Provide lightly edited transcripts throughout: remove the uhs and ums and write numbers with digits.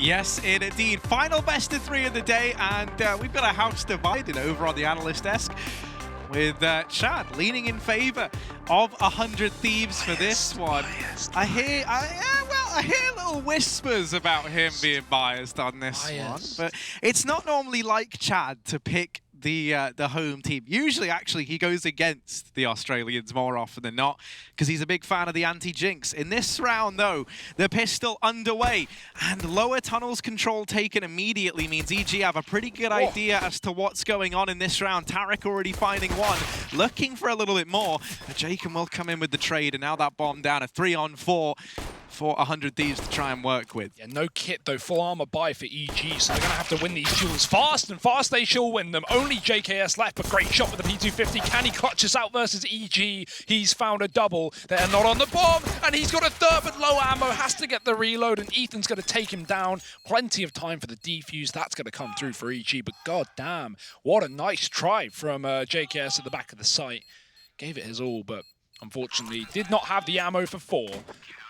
Yes, indeed. Final best of 3 of the day, and we've got a house divided over on the analyst desk with Chad leaning in favor of 100 Thieves for this one. I hear little whispers about him being biased on this one, but it's not normally like Chad to pick the home team. Usually, actually, he goes against the Australians more often than not because he's a big fan of the anti-jinx. In this round, though, the pistol underway and lower tunnels control taken immediately means EG have a pretty good idea as to what's going on in this round. Tarek already finding one, looking for a little bit more. Jacob will come in with the trade, and now that bomb down, a 3-on-4 for 100 Thieves to try and work with. Yeah, no kit though, full armor buy for EG, so they're going to have to win these duels fast, and fast they shall win them. Only JKS left, but great shot with the P250. Can he clutch this out versus EG? He's found a double. They're not on the bomb, and he's got a third, but low ammo, has to get the reload, and Ethan's going to take him down. Plenty of time for the defuse. That's going to come through for EG, but god damn, what a nice try from JKS at the back of the site. Gave it his all, but unfortunately did not have the ammo for 4.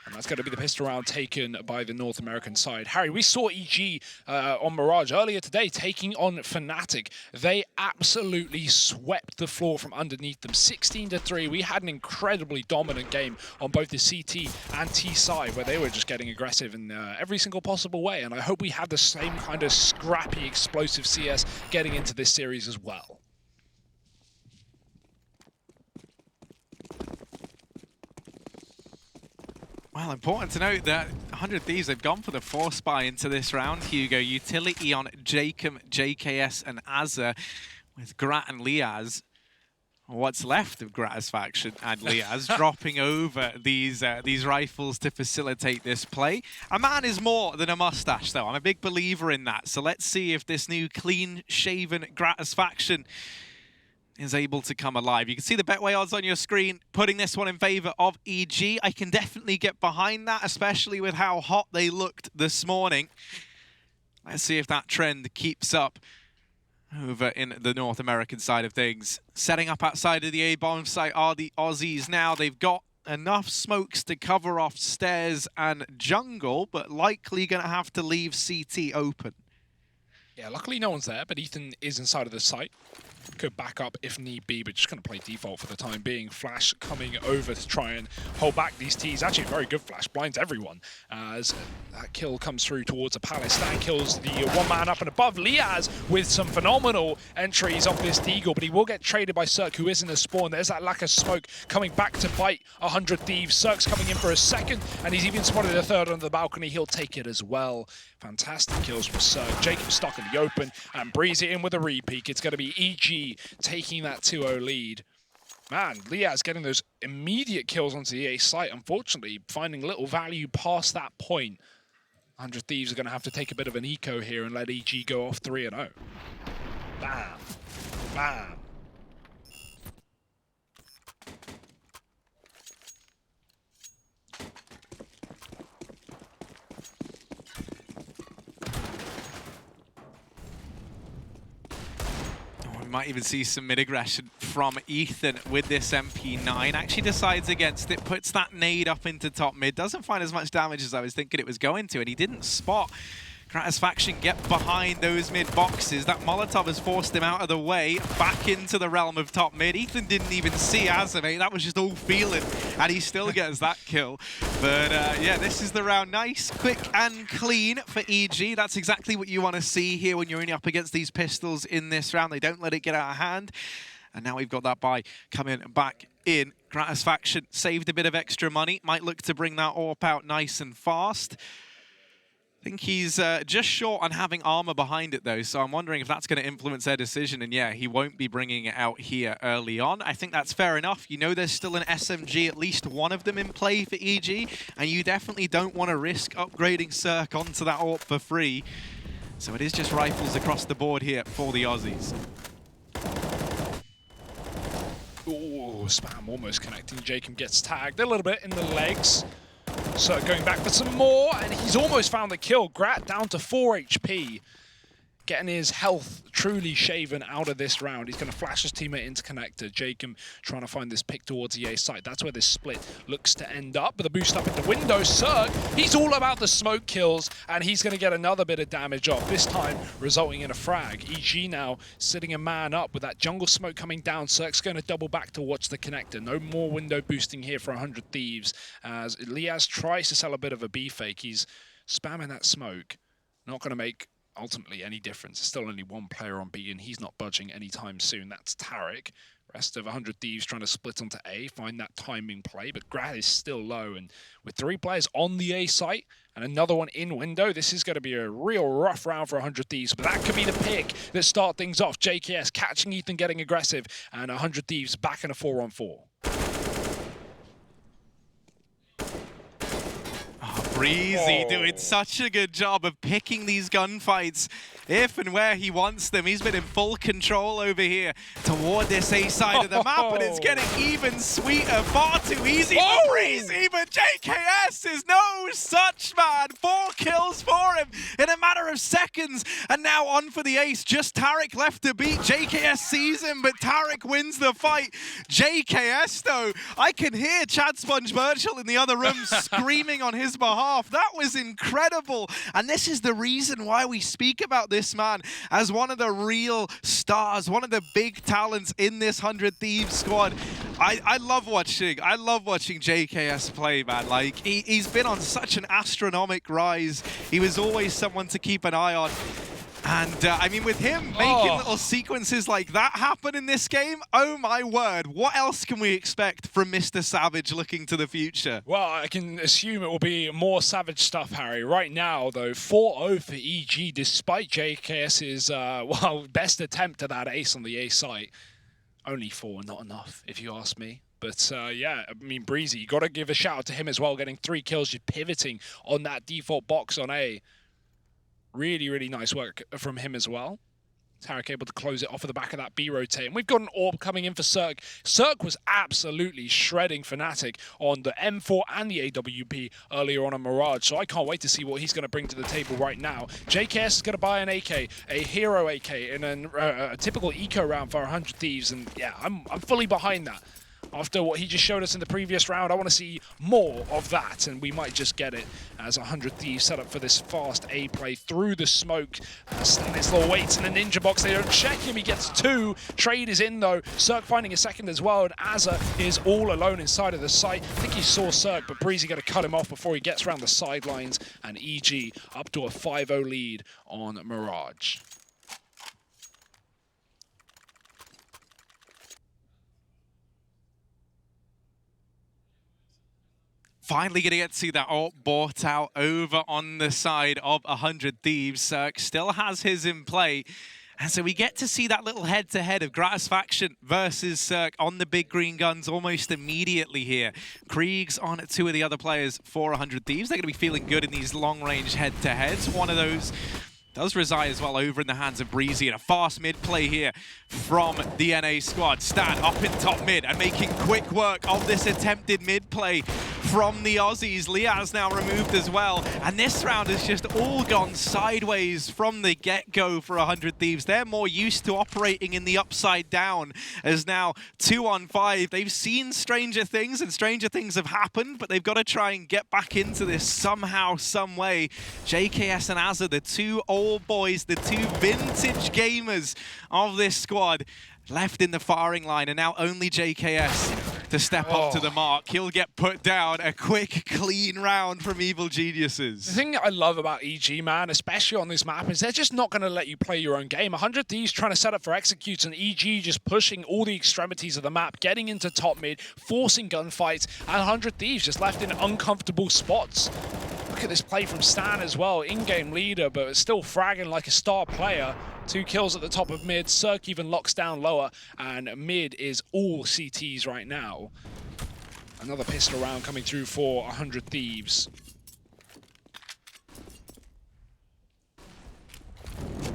And that's going to be the pistol round taken by the North American side. Harry, we saw EG on Mirage earlier today taking on Fnatic. They absolutely swept the floor from underneath them. 16-3. We had an incredibly dominant game on both the CT and T side, where they were just getting aggressive in every single possible way. And I hope we have the same kind of scrappy, explosive CS getting into this series as well. Well, important to note that 100 Thieves have gone for the Force buy into this round, Hugo. Utility on Jacob, JKS, and Azza, with Grat and Liaz. What's left of Grat's faction and Liaz dropping over these rifles to facilitate this play. A man is more than a mustache, though. I'm a big believer in that. So let's see if this new clean-shaven Grat's faction is able to come alive. You can see the Betway odds on your screen, putting this one in favor of EG. I can definitely get behind that, especially with how hot they looked this morning. Let's see if that trend keeps up over in the North American side of things. Setting up outside of the A-bomb site are the Aussies now. They've got enough smokes to cover off stairs and jungle, but likely going to have to leave CT open. Yeah, luckily no one's there, but Ethan is inside of the site. Could back up if need be, but just going to play default for the time being. Flash coming over to try and hold back these T's. Actually, a very good flash. Blinds everyone as that kill comes through towards a Palace. That kills the one man up and above. Liaz with some phenomenal entries off this Deagle, but he will get traded by Cirque, who is in the spawn. There's that lack of smoke coming back to bite 100 Thieves. Cirque's coming in for a second, and he's even spotted a third under the balcony. He'll take it as well. Fantastic kills from Cirque. Jacob stuck in the open and breeze it in with a repeat. It's going to be EG taking that 2-0 lead. Man, Liaz getting those immediate kills onto the A site, unfortunately finding little value past that point. 100 Thieves are going to have to take a bit of an eco here and let EG go off 3-0. Bam. Bam. Might even see some mid-aggression from Ethan with this MP9. Actually decides against it, puts that nade up into top mid. Doesn't find as much damage as I was thinking it was going to, and he didn't spot Kratos faction get behind those mid boxes. That Molotov has forced him out of the way, back into the realm of top mid. Ethan didn't even see Azza, mate. That was just all feeling, and he still gets that kill. But yeah, this is the round. Nice, quick, and clean for EG. That's exactly what you want to see here when you're only up against these pistols in this round. They don't let it get out of hand. And now we've got that buy coming back in. Kratos faction saved a bit of extra money. Might look to bring that AWP out nice and fast. I think he's just short on having armor behind it, though, so I'm wondering if that's going to influence their decision. And yeah, he won't be bringing it out here early on. I think that's fair enough. You know there's still an SMG, at least one of them in play for EG, and you definitely don't want to risk upgrading Cirque onto that AWP for free. So it is just rifles across the board here for the Aussies. Ooh, spam almost connecting. Jacob gets tagged a little bit in the legs. So going back for some more, and he's almost found the kill. Grat down to 4 HP. getting his health truly shaven out of this round. He's going to flash his teammate into connector. Jacob trying to find this pick towards the A site. That's where this split looks to end up. But the boost up into window, Cirque, he's all about the smoke kills, and he's going to get another bit of damage off, this time resulting in a frag. EG now sitting a man up with that jungle smoke coming down. Cirque's going to double back to watch the connector. No more window boosting here for 100 Thieves, as Liaz tries to sell a bit of a B fake. He's spamming that smoke. Not going to make ultimately any difference. There's still only one player on B, and he's not budging anytime soon. That's Tarek. Rest of 100 Thieves trying to split onto A, find that timing play, but Grad is still low, and with 3 players on the A site and another one in window, this is going to be a real rough round for 100 Thieves, but that could be the pick that start things off. JKS catching Ethan, getting aggressive, and 100 Thieves back in a 4-on-4. Breezy doing such a good job of picking these gunfights if and where he wants them. He's been in full control over here toward this A side of the map, and it's getting even sweeter. Far too easy for Breezy, but JKS is no such man. 4 kills for him in a matter of seconds, and now on for the ace. Just Tarek left to beat. JKS sees him, but Tarek wins the fight. JKS, though, I can hear Chad Sponge Birchall in the other room screaming on his behalf. That was incredible, and this is the reason why we speak about this man as one of the real stars, one of the big talents in this 100 Thieves squad. I love watching JKS play, man. Like, he's been on such an astronomical rise. He was always someone to keep an eye on. And, I mean, with him making little sequences like that happen in this game, oh my word, what else can we expect from Mr. Savage looking to the future? Well, I can assume it will be more Savage stuff, Harry. Right now, though, 4-0 for EG, despite JKS's, well, best attempt at that ace on the A site. Only 4, not enough, if you ask me. But, yeah, I mean, Breezy, you got to give a shout out to him as well, getting 3 kills, just pivoting on that default box on A. Really, really nice work from him as well. Tarek able to close it off of the back of that B rotate. And we've got an AWP coming in for Cirque. Cirque was absolutely shredding Fnatic on the M4 and the AWP earlier on Mirage. So I can't wait to see what he's going to bring to the table right now. JKS is going to buy an AK, a hero AK, in a typical eco round for 100 Thieves. And yeah, I'm fully behind that. After what he just showed us in the previous round, I want to see more of that, and we might just get it as 100 Thieves set up for this fast A play through the smoke. Stanislaw waits in the ninja box. They don't check him. He gets 2. Trade is in, though. Cirque finding a second as well, and Azza is all alone inside of the site. I think he saw Cirque, but Breezy going to cut him off before he gets around the sidelines, and EG up to a 5-0 lead on Mirage. Finally going to get to see that AWP bought out over on the side of 100 Thieves. Cirque still has his in play. And so we get to see that little head-to-head of Gratisfaction versus Cirque on the big green guns almost immediately here. Krieg's on 2 of the other players for 100 Thieves. They're going to be feeling good in these long-range head-to-heads. One of those does reside as well over in the hands of Breezy, and a fast mid play here from the NA squad. Stan up in top mid and making quick work of this attempted mid play from the Aussies. Liaz now removed as well, and this round has just all gone sideways from the get-go for 100 Thieves. They're more used to operating in the upside down, as now 2-on-5. They've seen stranger things, and stranger things have happened, but they've got to try and get back into this somehow, some way. JKS and Azza, the 2 old boys, the 2 vintage gamers of this squad, left in the firing line, and now only JKS to step up to the mark. He'll get put down. A quick, clean round from Evil Geniuses. The thing that I love about EG, man, especially on this map, is they're just not going to let you play your own game. 100 Thieves trying to set up for executes, and EG just pushing all the extremities of the map, getting into top mid, forcing gunfights, and 100 Thieves just left in uncomfortable spots. Look at this play from Stan as well, in-game leader, but still fragging like a star player. 2 kills at the top of mid. Cirque even locks down lower, and mid is all CTs right now. Another pistol round coming through for 100 Thieves.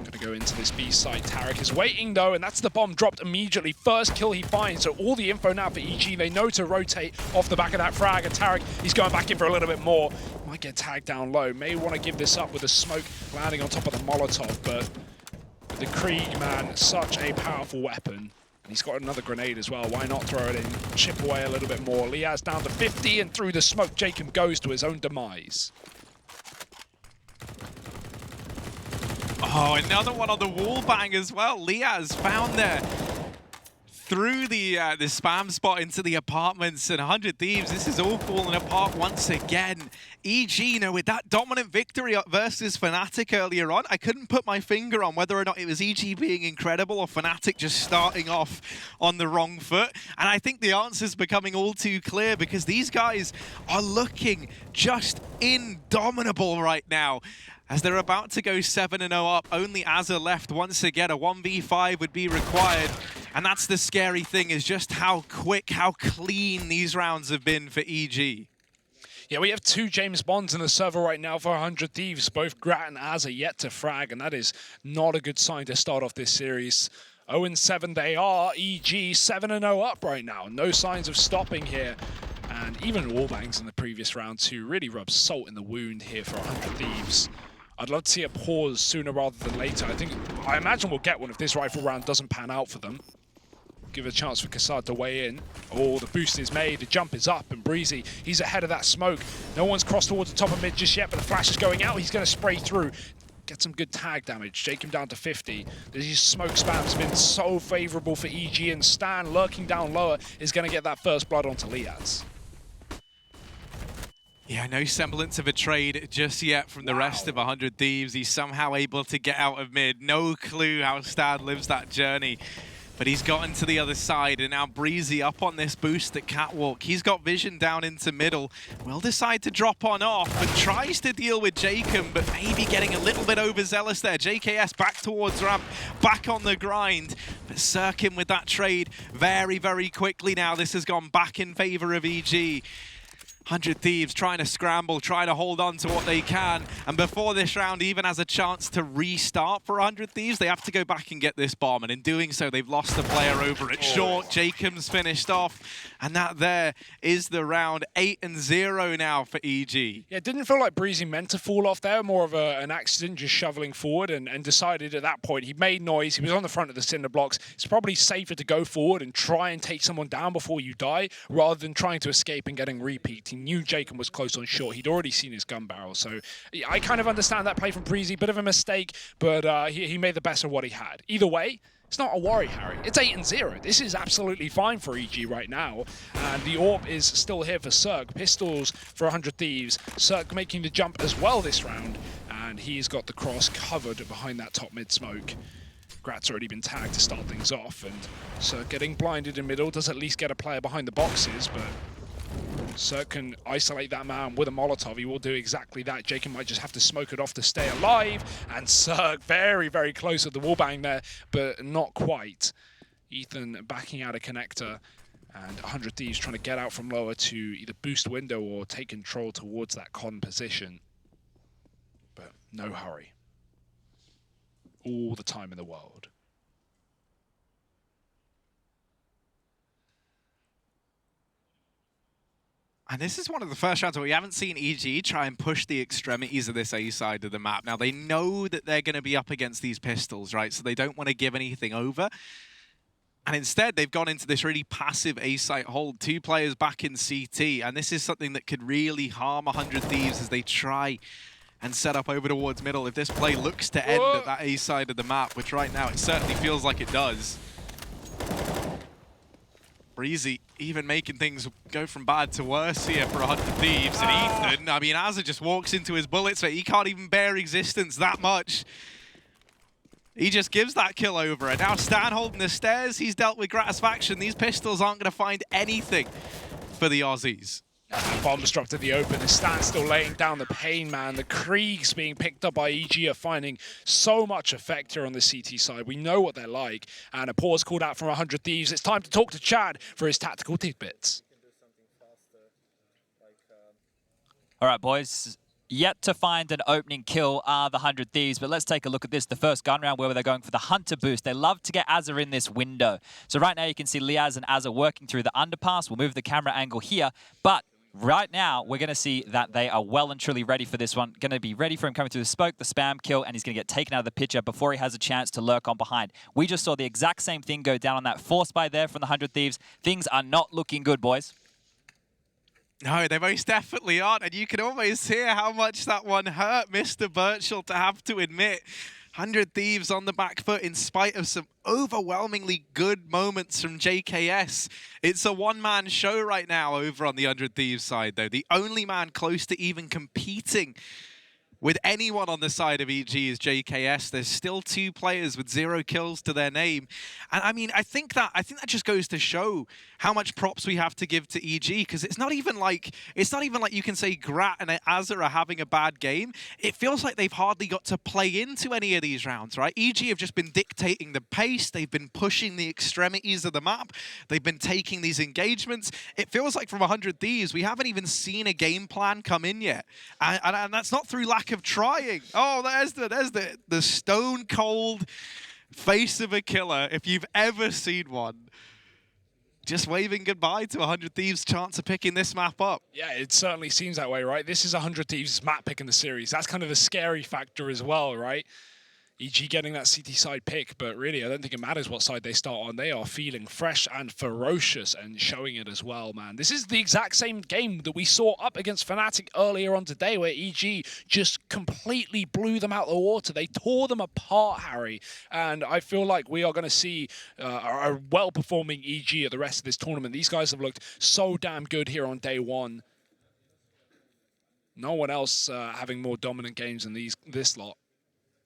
Gonna go into this B side. Tarek is waiting though, and that's the bomb dropped immediately. First kill he finds, so all the info now for EG. They know to rotate off the back of that frag, and Tarek, he's going back in for a little bit more. Might get tagged down low. May want to give this up with a smoke landing on top of the Molotov, but The Krieg, man, such a powerful weapon. And he's got another grenade as well. Why not throw it in, chip away a little bit more? Liaz down to 50, and through the smoke, Jacob goes to his own demise. Oh, another one on the wall bang as well. Liaz found there through the spam spot into the apartments, and 100 Thieves, this is all falling apart once again. EG, you know, with that dominant victory versus Fnatic earlier on, I couldn't put my finger on whether or not it was EG being incredible or Fnatic just starting off on the wrong foot. And I think the answer's becoming all too clear, because these guys are looking just indomitable right now. As they're about to go 7-0 up, only Azza left once again. A 1v5 would be required. And that's the scary thing, is just how quick, how clean these rounds have been for EG. Yeah, we have 2 James Bonds in the server right now for 100 Thieves. Both Grat and Azza yet to frag, and that is not a good sign to start off this series. 0-7 they are. EG 7-0 up right now. No signs of stopping here. And even wallbangs in the previous round too really rubs salt in the wound here for 100 Thieves. I'd love to see a pause sooner rather than later. I imagine we'll get one if this rifle round doesn't pan out for them. Give a chance for Kassad to weigh in. Oh, the boost is made, the jump is up, and Breezy, he's ahead of that smoke. No one's crossed towards the top of mid just yet, but the flash is going out. He's going to spray through. Get some good tag damage. Jake him down to 50. These smoke spams have been so favorable for EG, and Stan lurking down lower is going to get that first blood onto Liaz. Yeah, no semblance of a trade just yet from the rest of 100 Thieves. He's somehow able to get out of mid. No clue how Stad lives that journey. But he's gotten to the other side, and now Breezy up on this boost at Catwalk. He's got vision down into middle. Will decide to drop on off, but tries to deal with Jacob, but maybe getting a little bit overzealous there. JKS back towards ramp, back on the grind. But Sirkin with that trade very, very quickly now. This has gone back in favor of EG. 100 Thieves trying to scramble, trying to hold on to what they can. And before this round even has a chance to restart for 100 Thieves, they have to go back and get this bomb. And in doing so, they've lost a player over at short. Jacobs finished off. And that there is the round. 8-0 now for EG. Yeah, it didn't feel like Breezy meant to fall off there. More of an accident, just shoveling forward, and decided at that point, he made noise. He was on the front of the cinder blocks. It's probably safer to go forward and try and take someone down before you die, rather than trying to escape and getting repeat. He knew Jacob was close on short. He'd already seen his gun barrel. So I kind of understand that play from Breezy. Bit of a mistake, but he made the best of what he had. Either way, it's not a worry, Harry. It's 8-0. This is absolutely fine for EG right now. And the AWP is still here for Cirque. Pistols for 100 Thieves. Cirque making the jump as well this round. And he's got the cross covered behind that top mid smoke. Grat's already been tagged to start things off. And Cirque getting blinded in middle does at least get a player behind the boxes, but Cirque can isolate that man with a Molotov. He will do exactly that. Jacob might just have to smoke it off to stay alive. And Cirque very, very close at the wallbang there, but not quite. Ethan backing out a connector. And 100 Thieves trying to get out from lower to either boost window or take control towards that con position. But no hurry. All the time in the world. And this is one of the first rounds where we haven't seen EG try and push the extremities of this A side of the map. Now, they know that they're going to be up against these pistols, right? So they don't want to give anything over. And instead, they've gone into this really passive A site hold. 2 players back in CT. And this is something that could really harm 100 Thieves as they try and set up over towards middle. If this play looks to end at that A side of the map, which right now it certainly feels like it does. Breezy even making things go from bad to worse here for 100 Thieves. And Ethan, I mean, Azza just walks into his bullets, but he can't even bear existence that much. He just gives that kill over. And now Stan holding the stairs. He's dealt with Gratisfaction. These pistols aren't going to find anything for the Aussies. Bomb dropped in the open. The Stan still laying down the pain, man. The Kriegs being picked up by EG are finding so much effect here on the CT side. We know what they're like. And a pause called out from 100 Thieves. It's time to talk to Chad for his tactical tidbits. All right, boys. Yet to find an opening kill are the 100 Thieves, but let's take a look at this. The first gun round where they're going for the Hunter boost. They love to get Azza in this window. So right now you can see Liaz and Azza working through the underpass. We'll move the camera angle here, but Right now, we're going to see that they are well and truly ready for this one. Going to be ready for him coming through the smoke, the spam kill, and he's going to get taken out of the picture before he has a chance to lurk on behind. We just saw the exact same thing go down on that force buy there from the 100 Thieves. Things are not looking good, boys. No, they most definitely aren't, and you can almost hear how much that one hurt Mr. Birchall to have to admit. 100 Thieves on the back foot in spite of some overwhelmingly good moments from JKS. It's a one-man show right now over on the 100 Thieves side, though. The only man close to even competing with anyone on the side of EG is JKS. There's still 2 players with 0 kills to their name. And I mean, I think that just goes to show how much props we have to give to EG, because it's not even like you can say Grat and Azza are having a bad game. It feels like they've hardly got to play into any of these rounds, right? EG have just been dictating the pace. They've been pushing the extremities of the map. They've been taking these engagements. It feels like from 100 Thieves, we haven't even seen a game plan come in yet. And that's not through lack of trying. Oh, there's the stone cold face of a killer, if you've ever seen one. Just waving goodbye to 100 Thieves' chance of picking this map up. Yeah, it certainly seems that way, right? This is 100 Thieves' map pick in the series. That's kind of a scary factor as well, right? EG getting that CT side pick, but really, I don't think it matters what side they start on. They are feeling fresh and ferocious and showing it as well, man. This is the exact same game that we saw up against Fnatic earlier on today, where EG just completely blew them out of the water. They tore them apart, Harry. And I feel like we are going to see a well-performing EG at the rest of this tournament. These guys have looked so damn good here on day one. No one else having more dominant games than this lot.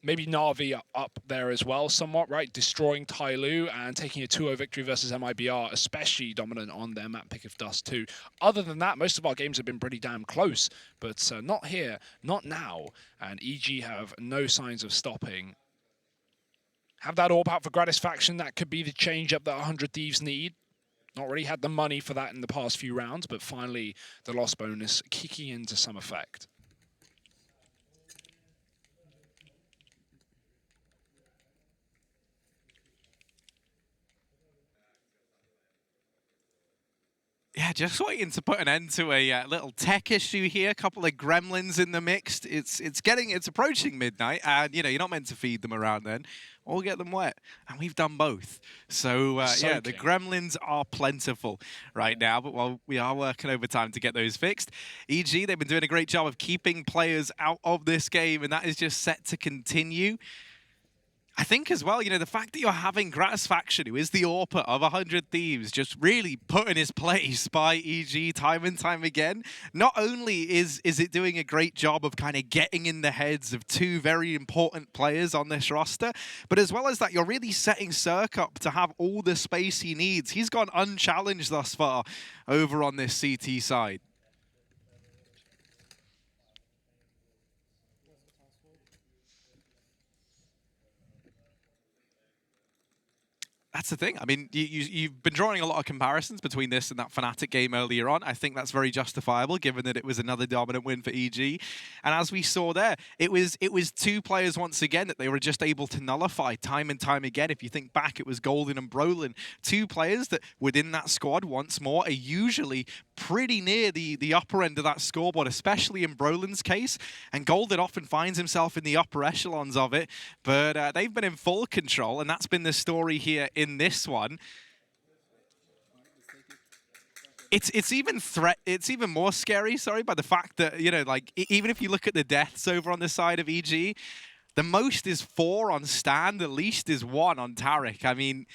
Maybe Na'Vi up there as well somewhat, right? Destroying Tyloo and taking a 2-0 victory versus MIBR, especially dominant on their map pick of Dust too. Other than that, most of our games have been pretty damn close, but not here, not now. And EG have no signs of stopping. Have that AWP out for Gratisfaction. That could be the change-up that 100 Thieves need. Not really had the money for that in the past few rounds, but finally the loss bonus kicking into some effect. Yeah, just waiting to put an end to a little tech issue here. A couple of gremlins in the mix. It's approaching midnight, and you're not meant to feed them around then, or get them wet. And we've done both. So yeah, the gremlins are plentiful right now, but while we are working overtime to get those fixed, EG, they've been doing a great job of keeping players out of this game, and that is just set to continue. I think as well, the fact that you're having Gratisfaction, who is the AWPer of 100 Thieves, just really put in his place by EG time and time again. Not only is it doing a great job of kind of getting in the heads of 2 very important players on this roster, but as well as that, you're really setting Cirque up to have all the space he needs. He's gone unchallenged thus far over on this CT side. That's the thing. I mean, you've been drawing a lot of comparisons between this and that Fnatic game earlier on. I think that's very justifiable, given that it was another dominant win for EG. And as we saw there, it was 2 players once again that they were just able to nullify time and time again. If you think back, it was Golden and Brolin. 2 players that within that squad, once more, are usually pretty near the upper end of that scoreboard, especially in Brolin's case. And Golden often finds himself in the upper echelons of it. But they've been in full control, and that's been the story here in this one. It's even more scary, by the fact that, even if you look at the deaths over on the side of EG, the most is 4 on Stan, the least is 1 on Taric. I mean,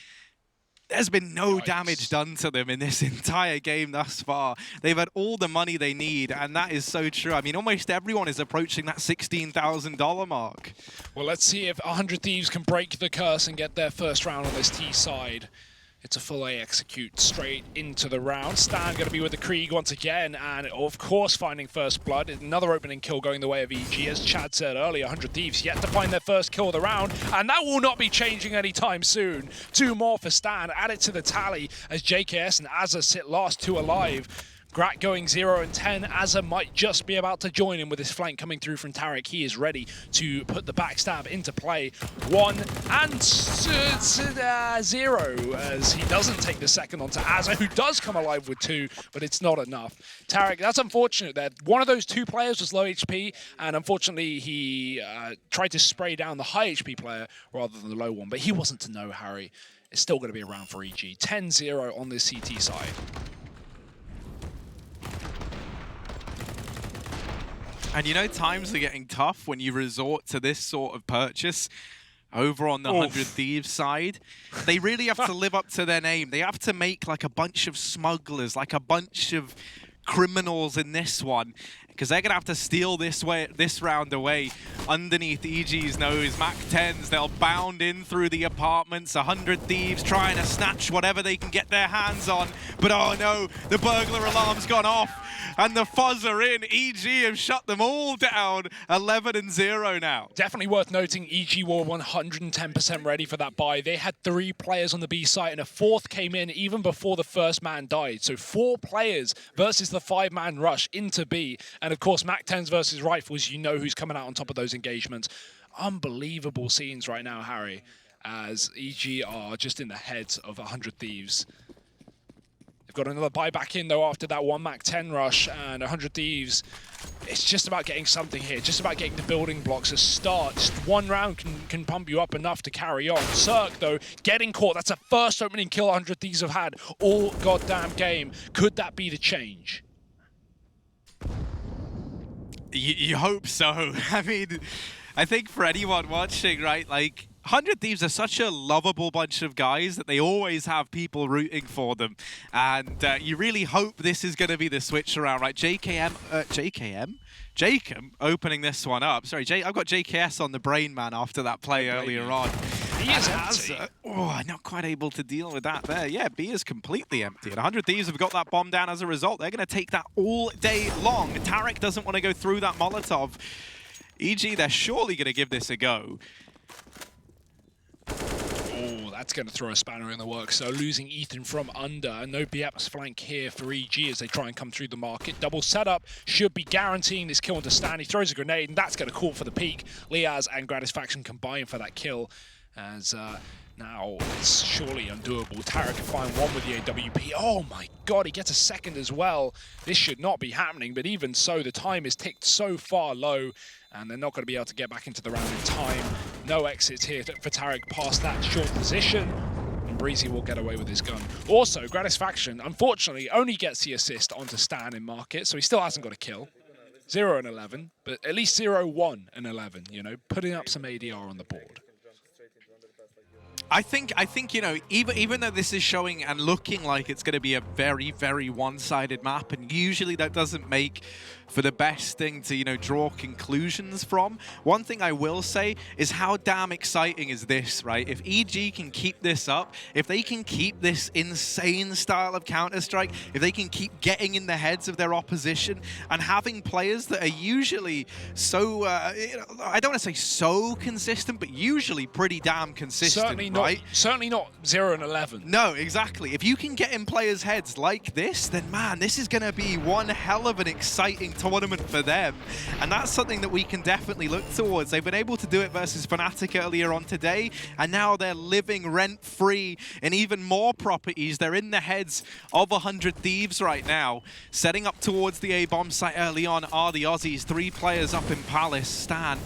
there's been no damage done to them in this entire game thus far. They've had all the money they need, and that is so true. I mean, almost everyone is approaching that $16,000 mark. Well, let's see if 100 Thieves can break the curse and get their first round on this T side. It's a full A execute straight into the round. Stan going to be with the Krieg once again, and of course finding first blood. Another opening kill going the way of EG. As Chad said earlier, 100 Thieves yet to find their first kill of the round, and that will not be changing anytime soon. 2 more for Stan, add it to the tally as JKS and Azza sit last 2 alive. Grat going 0 and 10. Azza might just be about to join him with his flank coming through from Tarek. He is ready to put the backstab into play. 1 and 0 as he doesn't take the second onto Azza, who does come alive with 2, but it's not enough. Tarek, that's unfortunate that one of those 2 players was low HP, and unfortunately he tried to spray down the high HP player rather than the low one, but he wasn't to know, Harry. It's still going to be a round for EG. 10-0 on this CT side. And you know, times are getting tough when you resort to this sort of purchase. Over on the 100 Thieves side, they really have to live up to their name. They have to make like a bunch of smugglers, like a bunch of criminals in this one, because they're going to have to steal this round away underneath EG's nose. MAC-10s, they'll bound in through the apartments. 100 Thieves trying to snatch whatever they can get their hands on. But oh no, the burglar alarm's gone off. And the fuzz are in. EG have shut them all down. 11 and 0 now. Definitely worth noting, EG were 110% ready for that buy. They had 3 players on the B site, and a 4th came in even before the first man died. So 4 players versus the 5-man rush into B. And of course, MAC-10s versus Rifles, you know who's coming out on top of those engagements. Unbelievable scenes right now, Harry, as EG are just in the heads of 100 Thieves. Got another buy back in though after that 1 MAC-10 rush, and 100 Thieves, it's just about getting something here, just about getting the building blocks a start. Just 1 round can pump you up enough to carry on. Cirque though, getting caught. That's the first opening kill 100 Thieves have had all goddamn game. Could that be the change? You hope so. I mean, I think for anyone watching, right, like, 100 Thieves are such a lovable bunch of guys that they always have people rooting for them. And you really hope this is going to be the switch around, right? Jacob opening this one up. Sorry, I've got JKS on the brain, man, after that play earlier on. He is empty. Not quite able to deal with that there. Yeah, B is completely empty. And 100 Thieves have got that bomb down as a result. They're going to take that all day long. Tarek doesn't want to go through that Molotov. EG, they're surely going to give this a go. Oh, that's going to throw a spanner in the works. So losing Ethan from under. No BX flank here for EG as they try and come through the market. Double setup should be guaranteeing this kill into Stan. He throws a grenade, and that's going to call for the peak. Liaz and Gratisfaction combine for that kill. As now it's surely undoable. Tarek can find 1 with the AWP. Oh my god, he gets a second as well. This should not be happening, but even so, the time is ticked so far low, and they're not going to be able to get back into the round in time. No exits here for Tarek past that short position, and Breezy will get away with his gun. Also, Gratisfaction, unfortunately, only gets the assist onto Stan in market, so he still hasn't got a kill. 0 and 11, but at least 0, 1 and 11, you know, putting up some ADR on the board. I think you know, even though this is showing and looking like it's going to be a very, very one-sided map, and usually that doesn't make for the best thing to, you know, draw conclusions from. One thing I will say is how damn exciting is this, right? If EG can keep this up, if they can keep this insane style of Counter-Strike, if they can keep getting in the heads of their opposition and having players that are usually so, you know, I don't want to say so consistent, but usually pretty damn consistent, Certainly not 0 and 11. No, exactly. If you can get in players' heads like this, then man, this is going to be one hell of an exciting tournament for them. And that's something that we can definitely look towards. They've been able to do it versus Fnatic earlier on today, and now they're living rent-free in even more properties. They're in the heads of 100 Thieves right now. Setting up towards the A-bomb site early on are the Aussies. 3 players up in Palace. Stan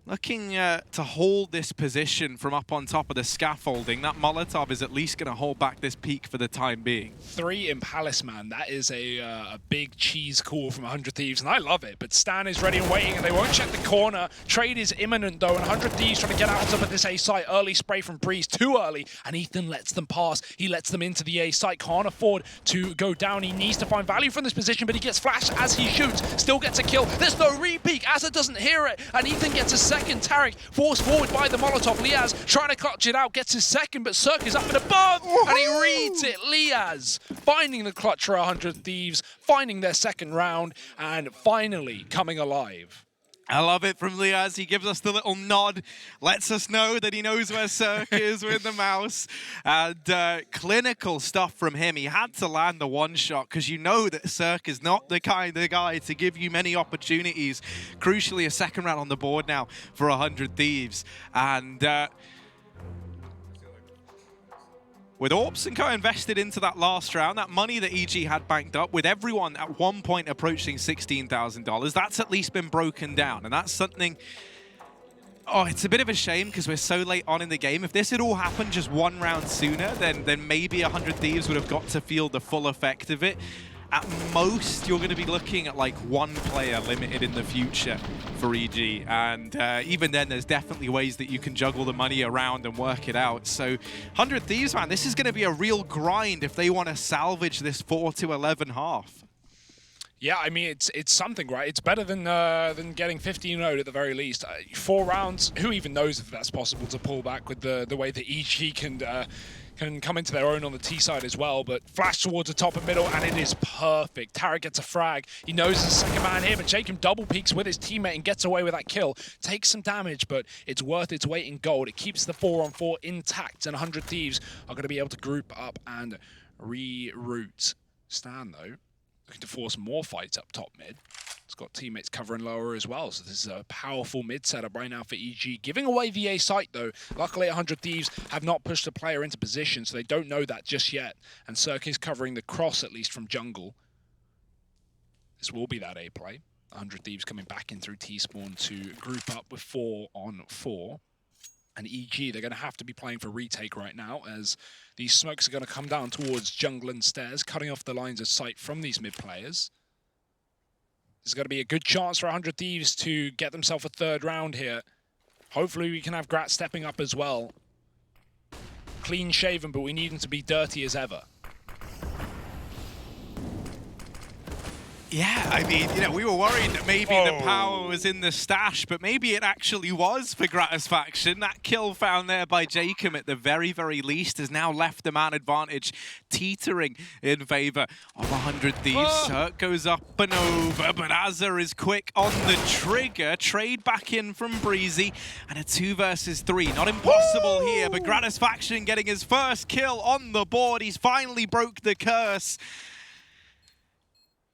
looking to hold this position from up on top of the scaffolding. That Molotov is at least going to hold back this peak for the time being. 3 in Palace, man. That is a big cheese call from 100 Thieves, and I love it. But Stan is ready and waiting, and they won't check the corner. Trade is imminent, though, and 100 Thieves trying to get out on top of this A site. Early spray from Breeze, too early, and Ethan lets them pass. He lets them into the A site. Can't afford to go down. He needs to find value from this position, but he gets flashed as he shoots. Still gets a kill. There's no repeat. Asa doesn't hear it, and Ethan gets a second. Tarek forced forward by the Molotov. Liaz trying to clutch it out, gets his second, but Cirque is up and above, and he reads it. Liaz finding the clutch for 100 Thieves, finding their second round, and finally coming alive. I love it from Liaz. He gives us the little nod, lets us know that he knows where Cirque is with the mouse. And clinical stuff from him. He had to land the one shot because you know that Cirque is not the kind of guy to give you many opportunities. Crucially, a second round on the board now for 100 Thieves. And with Orps and Co invested into that last round, that money that EG had banked up, with everyone at one point approaching $16,000, that's at least been broken down. And that's something, oh, it's a bit of a shame because we're so late on in the game. If this had all happened just one round sooner, then maybe 100 Thieves would have got to feel the full effect of it. At most, you're going to be looking at like one player limited in the future for EG. And even then, there's definitely ways that you can juggle the money around and work it out. So 100 Thieves, man, this is going to be a real grind if they want to salvage this 4-11 half. Yeah, I mean, it's something, right? It's better than getting 15-0 at the very least. 4 rounds, who even knows if that's possible to pull back with the way that EG can come into their own on the T side as well, but flash towards the top and middle, and it is perfect. Tara gets a frag. He knows there's a second man here, but Jacob double peeks with his teammate and gets away with that kill. Takes some damage, but it's worth its weight in gold. It keeps the 4-on-4 intact, and 100 Thieves are going to be able to group up and reroute. Stan, though, looking to force more fights up top mid. It's got teammates covering lower as well, so this is a powerful mid setup right now for EG. Giving away the A site, though. Luckily, 100 Thieves have not pushed a player into position, so they don't know that just yet. And Cirque is covering the cross, at least from jungle. This will be that A play. 100 Thieves coming back in through T-spawn to group up with 4-on-4. And EG, they're going to have to be playing for retake right now, as these smokes are going to come down towards jungle and stairs, cutting off the lines of sight from these mid players. There's going to be a good chance for 100 Thieves to get themselves a third round here. Hopefully we can have Grat stepping up as well. Clean shaven, but we need him to be dirty as ever. Yeah, I mean, you know, we were worried that maybe the power was in the stash, but maybe it actually was for Gratisfaction. That kill found there by Jacob at the very, very least has now left the man advantage teetering in favor of 100 Thieves. Cirque goes up and over, but Azza is quick on the trigger. Trade back in from Breezy, and a 2 versus 3. Not impossible here, but Gratisfaction getting his first kill on the board. He's finally broke the curse.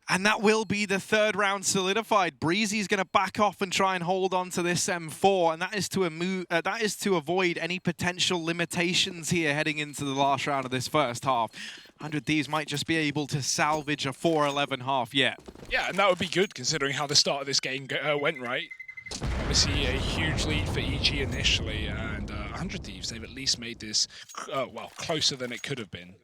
And that will be the third round solidified. Breezy's going to back off and try and hold on to this M4, and that is to avoid any potential limitations here heading into the last round of this first half. 100 Thieves might just be able to salvage a 4-11 half yet. Yeah, and that would be good considering how the start of this game went, right? Obviously, a huge lead for EG initially, and 100 Thieves, they've at least made this, well, closer than it could have been.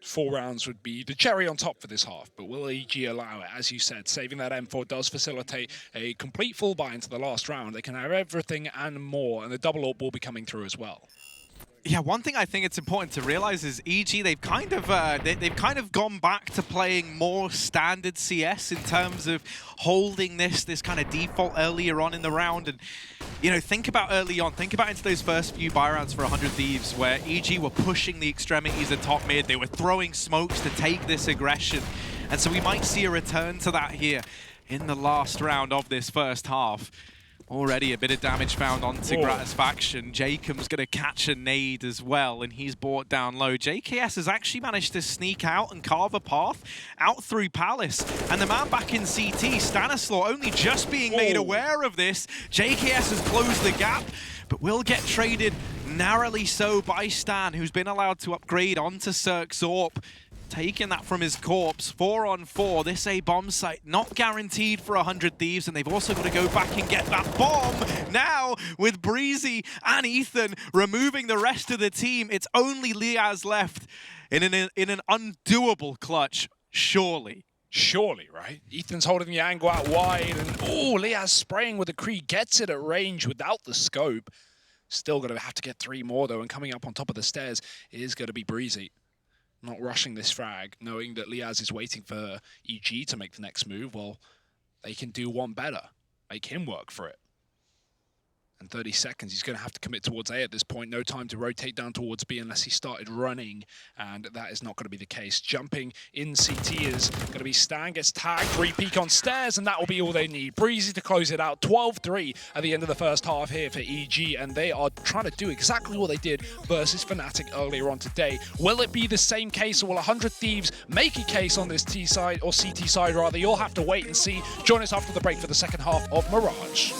4 rounds would be the cherry on top for this half, but will EG allow it? As you said, saving that M4 does facilitate a complete full buy into the last round. They can have everything and more, and the double AWP will be coming through as well. Yeah, one thing I think it's important to realize is EG, they've kind of gone back to playing more standard CS in terms of holding this kind of default earlier on in the round. And you know, think about early on, think about into those first few buy rounds for 100 Thieves where EG were pushing the extremities at top mid, they were throwing smokes to take this aggression. And so we might see a return to that here in the last round of this first half. Already a bit of damage found onto Gratisfaction. Jacob's going to catch a nade as well, and he's brought down low. JKS has actually managed to sneak out and carve a path out through Palace. And the man back in CT, Stanislaw, only just being made aware of this. JKS has closed the gap, but will get traded narrowly so by Stan, who's been allowed to upgrade onto Cirque's AWP. Taking that from his corpse, 4-on-4. This A bomb site not guaranteed for 100 Thieves, and they've also got to go back and get that bomb. Now, with Breezy and Ethan removing the rest of the team, it's only Liaz left in an undoable clutch, surely. Surely, right? Ethan's holding the angle out wide, and Liaz spraying with the Kree, gets it at range without the scope. Still going to have to get 3 more, though, and coming up on top of the stairs is going to be Breezy. Not rushing this frag, knowing that Liaz is waiting for EG to make the next move. Well, they can do one better. Make him work for it. and 30 seconds. He's going to have to commit towards A at this point. No time to rotate down towards B unless he started running, and that is not going to be the case. Jumping in CT is going to be Stan, gets tagged, re-peek on stairs, and that will be all they need. Breezy to close it out. 12-3 at the end of the first half here for EG, and they are trying to do exactly what they did versus Fnatic earlier on today. Will it be the same case, or will 100 Thieves make a case on this T side, or CT side rather? You'll have to wait and see. Join us after the break for the second half of Mirage.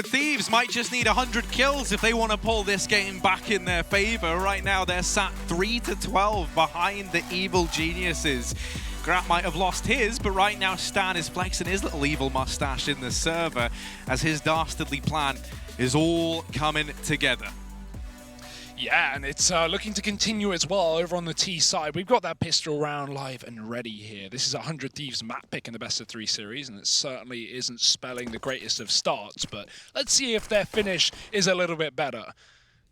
Thieves might just need 100 kills if they want to pull this game back in their favor. Right now, they're sat 3-12 behind the Evil Geniuses. Grat might have lost his, but right now Stan is flexing his little evil mustache in the server as his dastardly plan is all coming together. Yeah, and it's looking to continue as well over on the T side. We've got that pistol round live and ready here. This is a 100 Thieves map pick in the best of 3 series, and it certainly isn't spelling the greatest of starts, but let's see if their finish is a little bit better.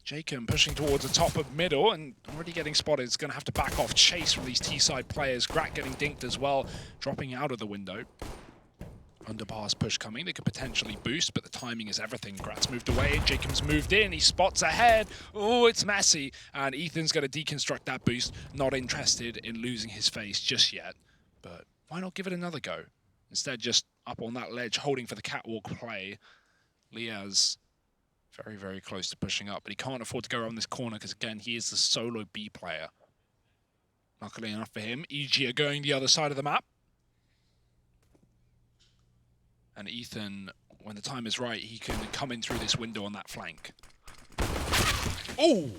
Jacob pushing towards the top of middle and already getting spotted. It's going to have to back off chase from these T side players. Grat getting dinked as well, dropping out of the window. Underpass push coming, they could potentially boost, but the timing is everything. Grat's moved away, Jacob's moved in, he spots ahead. Oh, it's messy, and Ethan's going to deconstruct that boost. Not interested in losing his face just yet, but why not give it another go? Instead, just up on that ledge, holding for the catwalk play. Liaz very, very close to pushing up, but he can't afford to go around this corner because, again, he is the solo B player. Luckily enough for him, EG are going the other side of the map. And Ethan, when the time is right, he can come in through this window on that flank. Oh!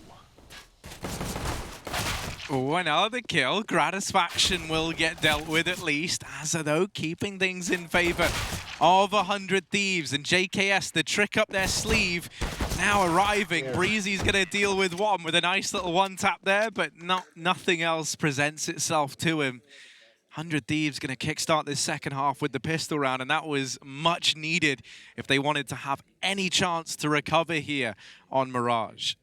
Oh, another kill. Gratisfaction will get dealt with at least. Azza, though, keeping things in favor of 100 Thieves. And JKS, the trick up their sleeve, now arriving. Yeah. Breezy's going to deal with one with a nice little one-tap there, but nothing else presents itself to him. 100 Thieves going to kickstart this second half with the pistol round, and that was much needed if they wanted to have any chance to recover here on Mirage.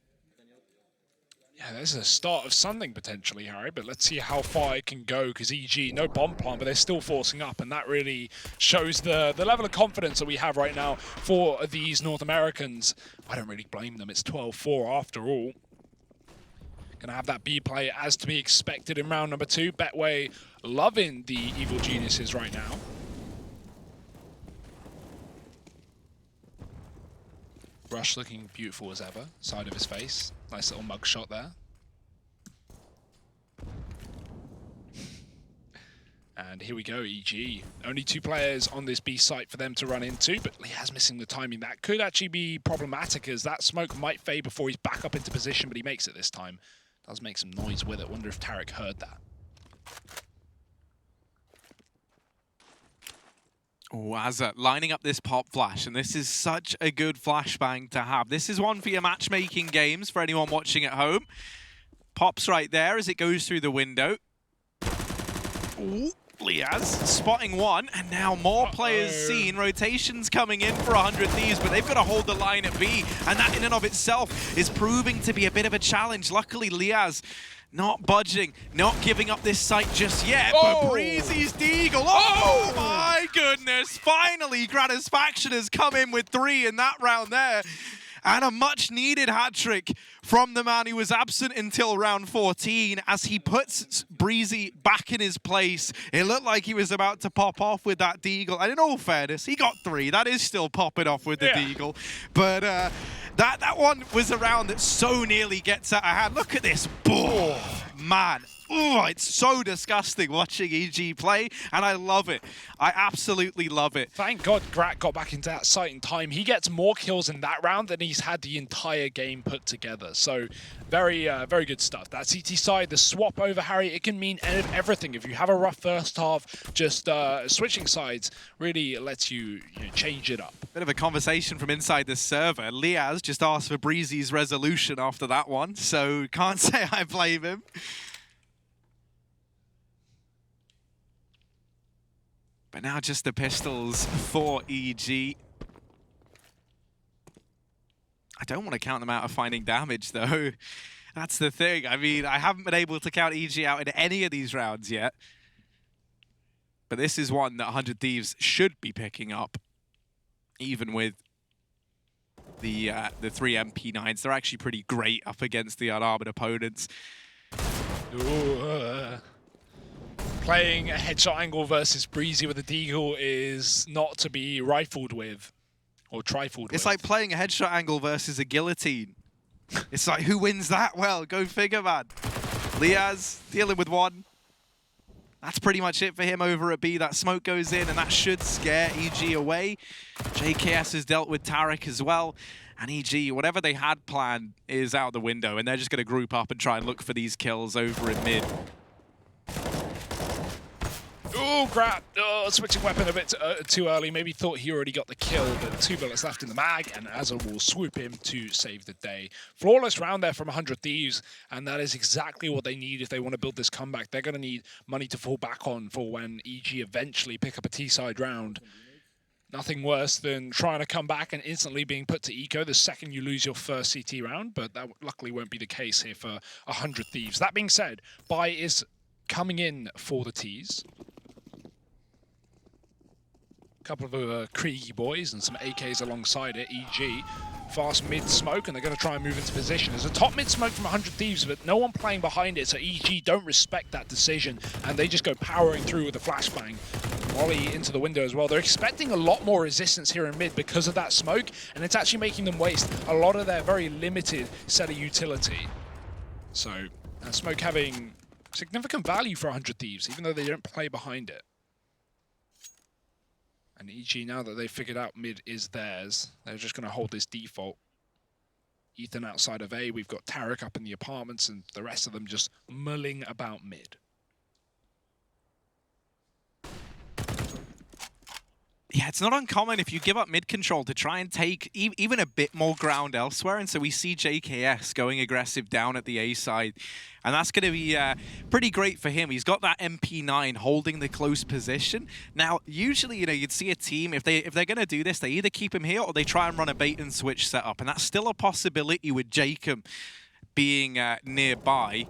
Yeah, there's a start of something potentially, Harry, but let's see how far it can go, because EG, no bomb plant, but they're still forcing up, and that really shows the level of confidence that we have right now for these North Americans. I don't really blame them. It's 12-4 after all. Gonna have that B play as to be expected in round number 2. Betway loving the Evil Geniuses right now. Rush looking beautiful as ever, side of his face. Nice little mug shot there. And here we go, EG. Only 2 players on this B site for them to run into, but Liaz missing the timing. That could actually be problematic, as that smoke might fade before he's back up into position, but he makes it this time. Does make some noise with it. Wonder if Tarek heard that. Oh, Azza lining up this pop flash, and this is such a good flashbang to have. This is one for your matchmaking games for anyone watching at home. Pops right there as it goes through the window. Ooh, Liaz spotting one, and now more players seen. Rotations coming in for 100 Thieves, but they've got to hold the line at B, and that in and of itself is proving to be a bit of a challenge. Luckily, Liaz not budging, not giving up this site just yet, but Breezy's Deagle. Oh my goodness! Finally, Gratisfaction has come in with 3 in that round there. And a much-needed hat-trick from the man who was absent until round 14 as he puts Breezy back in his place. It looked like he was about to pop off with that Deagle. And in all fairness, he got 3. That is still popping off with the Deagle. But that one was a round that so nearly gets out of hand. Look at this. Oh, man. Oh, it's so disgusting watching EG play, and I love it. I absolutely love it. Thank God Grat got back into that site in time. He gets more kills in that round than he's had the entire game put together. So very good stuff. That CT side, the swap over, Harry, it can mean everything. If you have a rough first half, just switching sides really lets you change it up. Bit of a conversation from inside the server. Liaz just asked for Breezy's resolution after that one, so can't say I blame him. But now just the pistols for EG. I don't want to count them out of finding damage, though. That's the thing. I mean, I haven't been able to count EG out in any of these rounds yet. But this is one that 100 Thieves should be picking up, even with the 3 MP9s. They're actually pretty great up against the unarmored opponents. Ooh, playing a headshot angle versus Breezy with a Deagle is not to be rifled with, or trifled with. It's like playing a headshot angle versus a guillotine. It's like, who wins that? Well, go figure, man. Liaz dealing with one. That's pretty much it for him over at B. That smoke goes in, and that should scare EG away. JKS has dealt with Tarek as well. And EG, whatever they had planned is out the window, and they're just going to group up and try and look for these kills over in mid. Oh, Grat, switching weapon a bit too early. Maybe thought he already got the kill, but 2 bullets left in the mag, and Azza will swoop him to save the day. Flawless round there from 100 Thieves, and that is exactly what they need if they want to build this comeback. They're going to need money to fall back on for when EG eventually pick up a T-side round. Nothing worse than trying to come back and instantly being put to eco the second you lose your first CT round, but that luckily won't be the case here for 100 Thieves. That being said, Bai is coming in for the T's. Couple of Kriegi boys and some AKs alongside it. EG, fast mid smoke, and they're going to try and move into position. There's a top mid smoke from 100 Thieves, but no one playing behind it, so EG don't respect that decision, and they just go powering through with a flashbang. Molly into the window as well. They're expecting a lot more resistance here in mid because of that smoke, and it's actually making them waste a lot of their very limited set of utility. So, smoke having significant value for 100 Thieves, even though they don't play behind it. And EG, now that they've figured out mid is theirs, they're just going to hold this default. Ethan outside of A. We've got Tarek up in the apartments, and the rest of them just mulling about mid. Yeah, it's not uncommon if you give up mid control to try and take even a bit more ground elsewhere. And so we see JKS going aggressive down at the A side. And that's going to be pretty great for him. He's got that MP9 holding the close position. Now, usually, you'd see a team, if they're going to do this, they either keep him here or they try and run a bait and switch setup. And that's still a possibility with Jacob being nearby.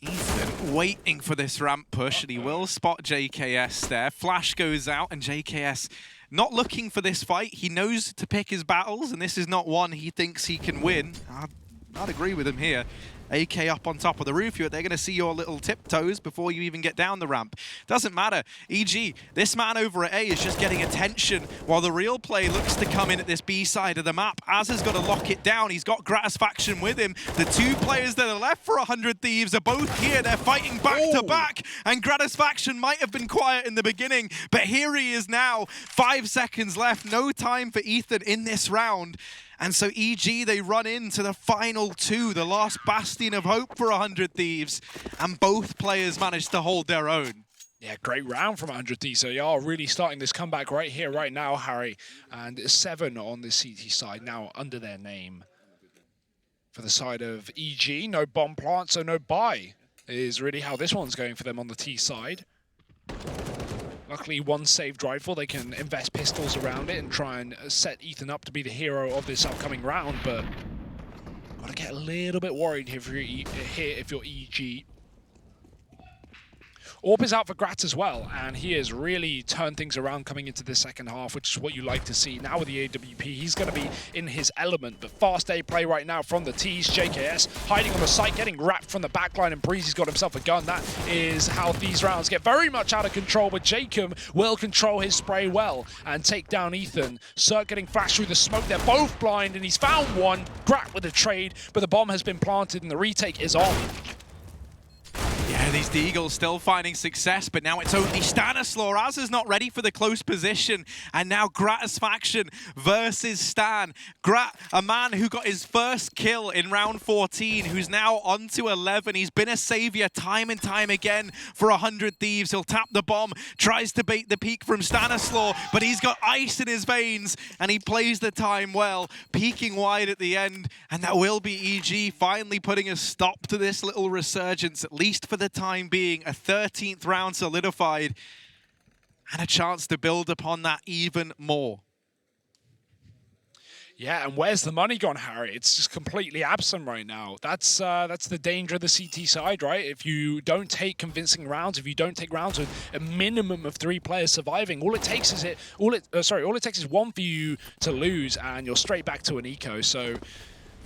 Ethan waiting for this ramp push, and he will spot JKS there. Flash goes out, and JKS not looking for this fight. He knows to pick his battles, and this is not one he thinks he can win. I'd agree with him here. AK up on top of the roof. They're going to see your little tiptoes before you even get down the ramp. Doesn't matter. EG, this man over at A is just getting attention while the real play looks to come in at this B side of the map. Az has got to lock it down. He's got Gratisfaction with him. The two players that are left for 100 Thieves are both here. They're fighting back to back, and Gratisfaction might have been quiet in the beginning, but here he is now. 5 seconds left. No time for Ethan in this round. And so EG, they run into the final two, the last bastion of hope for 100 Thieves, and both players managed to hold their own. Yeah, great round from 100 Thieves. So you are really starting this comeback right here, right now, Harry. And 7 on the CT side now under their name. For the side of EG, no bomb plant, so no buy is really how this one's going for them on the T side. Luckily, one saved rifle. They can invest pistols around it and try and set Ethan up to be the hero of this upcoming round, but got to get a little bit worried here if you're EG. Orp is out for Grat as well, and he has really turned things around coming into the second half, which is what you like to see. Now with the AWP, he's going to be in his element, but fast A play right now from the T's. JKS hiding on the site, getting wrapped from the backline, and Breezy's got himself a gun. That is how these rounds get very much out of control, but Jacob will control his spray well and take down Ethan. Cirque getting flashed through the smoke. They're both blind, and he's found one. Grat with a trade, but the bomb has been planted, and the retake is on. Yeah, these Deagles still finding success, but now it's only Stanislaw. Az is not ready for the close position, and now Gratisfaction versus Stan. Grat, a man who got his first kill in round 14, who's now on to 11. He's been a savior time and time again for 100 Thieves. He'll tap the bomb, tries to bait the peek from Stanislaw, but he's got ice in his veins, and he plays the time well, peeking wide at the end, and that will be EG finally putting a stop to this little resurgence, at least for the time being. A 13th round solidified and a chance to build upon that even more. Yeah, and where's the money gone, Harry? It's just completely absent right now. That's the danger of the CT side, right? If you don't take convincing rounds, if you don't take rounds with a minimum of 3 players surviving, all it takes is one for you to lose, and you're straight back to an eco.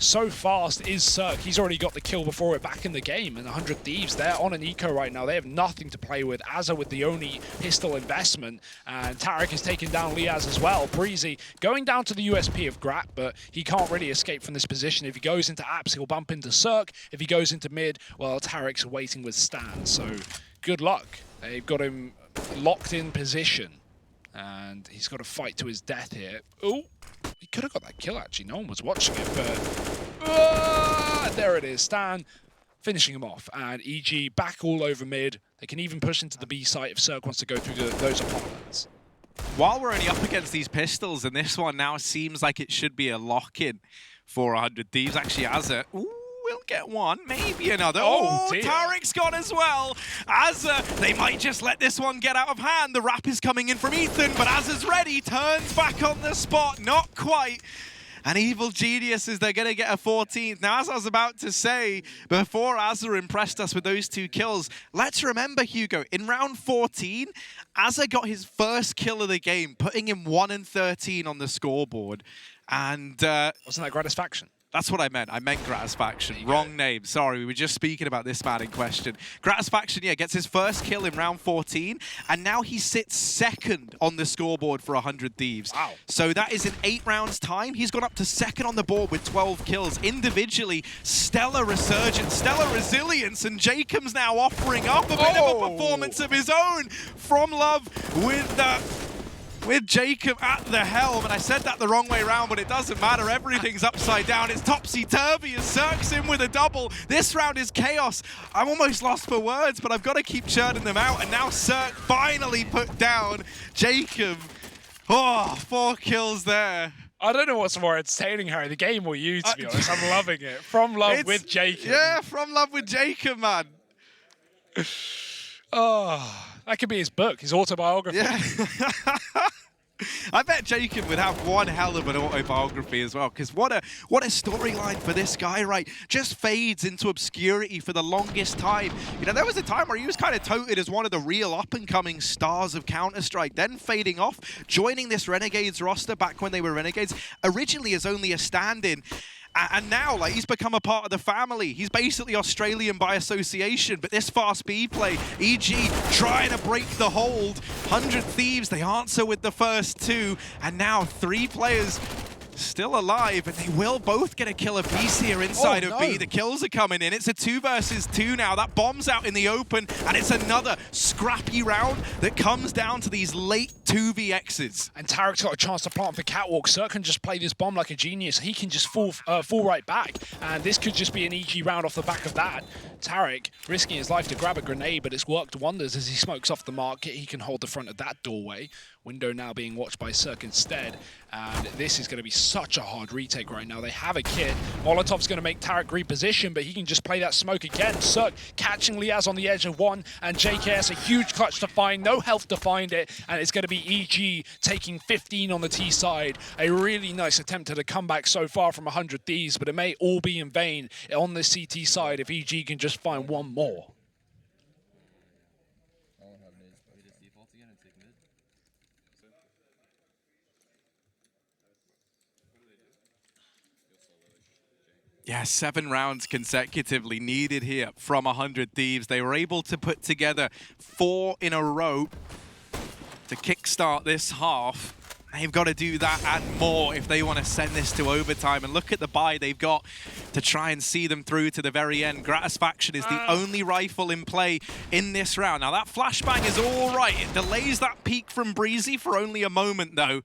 So fast is Cirque. He's already got the kill before we're back in the game. And 100 Thieves, they're on an eco right now. They have nothing to play with. Azza with the only pistol investment. And Tarek has taken down Liaz as well. Breezy going down to the USP of Grat, but he can't really escape from this position. If he goes into apps, he'll bump into Cirque. If he goes into mid, well, Tarek's waiting with Stan. So good luck. They've got him locked in position. And he's got to fight to his death here. Ooh. He could have got that kill, actually. No one was watching it, but... there it is. Stan finishing him off. And EG back all over mid. They can even push into the B site if Cirque wants to go through those apartments. While we're only up against these pistols, and this one now seems like it should be a lock-in for 100 Thieves. Actually, Azza... We'll get one, maybe another. Oh, Tarek's gone as well. Azza, they might just let this one get out of hand. The wrap is coming in from Ethan, but Azza's ready, turns back on the spot. Not quite. And Evil Geniuses, they're going to get a 14th. Now, as I was about to say, before Azza impressed us with those 2 kills, let's remember, Hugo, in round 14, Azza got his first kill of the game, putting him 1 and 13 on the scoreboard. And... wasn't that Gratisfaction? That's what I meant. I meant Gratisfaction. Wrong name. Sorry, we were just speaking about this man in question. Gratisfaction, yeah, gets his first kill in round 14, and now he sits 2nd on the scoreboard for 100 Thieves. Wow. So that is in 8 rounds' time. He's gone up to 2nd on the board with 12 kills. Individually, stellar resurgence, stellar resilience, and Jacob's now offering up a bit of a performance of his own from Love with with Jacob at the helm, and I said that the wrong way around, but it doesn't matter. Everything's upside down. It's topsy-turvy as Cirque's in with a double. This round is chaos. I'm almost lost for words, but I've got to keep churning them out, and now Cirque finally put down Jacob. Oh, 4 kills there. I don't know what's more entertaining, Harry, the game or you, to be honest. I'm loving it. From love with Jacob. Yeah, from love with Jacob, man. Oh, that could be his book, his autobiography. Yeah. I bet Jacob would have one hell of an autobiography as well, because what a storyline for this guy, right? Just fades into obscurity for the longest time. You know, there was a time where he was kind of touted as one of the real up-and-coming stars of Counter-Strike, then fading off, joining this Renegades roster back when they were Renegades, originally as only a stand-in. And now, like, he's become a part of the family. He's basically Australian by association. But this fast B play, EG trying to break the hold. 100 Thieves, they answer with the first 2. And now 3 players still alive, and they will both get a kill apiece here inside of B. The kills are coming in. It's a 2 versus 2 now. That bomb's out in the open, and it's another scrappy round that comes down to these late 2vx's. And Tarek's got a chance to plant the catwalk. Cirque can just play this bomb like a genius. He can just fall right back, and this could just be an EG round off the back of that. Tarek risking his life to grab a grenade, but it's worked wonders as he smokes off the market. He can hold the front of that doorway. Window now being watched by Cirque instead, and this is going to be such a hard retake right now. They have a kit. Molotov's going to make Tarek reposition, but he can just play that smoke again. Cirque catching Liaz on the edge of 1, and JKS a huge clutch to find, no health to find it, and it's going to be EG taking 15 on the T side. A really nice attempt at a comeback so far from 100 Thieves, but it may all be in vain on the CT side if EG can just find one more. Yeah, 7 rounds consecutively needed here from 100 Thieves. They were able to put together 4 in a row to kickstart this half. They've got to do that and more if they want to send this to overtime. And look at the buy they've got to try and see them through to the very end. Gratisfaction is the only rifle in play in this round. Now, that flashbang is all right. It delays that peek from Breezy for only a moment, though.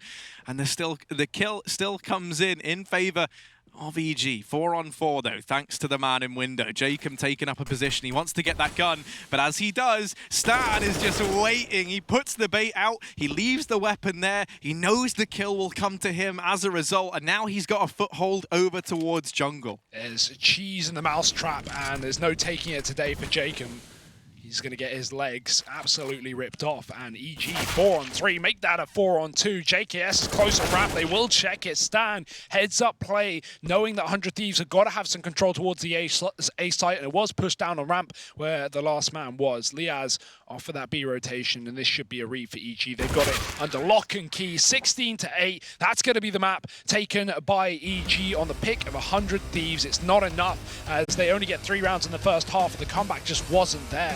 And the kill still comes in favor of EG. 4 on 4 though, thanks to the man in window. Jacob taking up a position. He wants to get that gun, but as he does, Stan is just waiting. He puts the bait out. He leaves the weapon there. He knows the kill will come to him as a result, and now he's got a foothold over towards jungle. There's cheese in the mousetrap, and there's no taking it today for Jacob. He's going to get his legs absolutely ripped off, and EG 4 on 3, make that a 4 on 2. JKS is close on ramp, they will check it. Stan, heads up play, knowing that 100 Thieves have got to have some control towards the A site, and it was pushed down on ramp where the last man was. Liaz off for that B rotation, and this should be a read for EG. They've got it under lock and key, 16-8. That's going to be the map taken by EG on the pick of 100 Thieves. It's not enough, as they only get 3 rounds in the first half, and the comeback just wasn't there.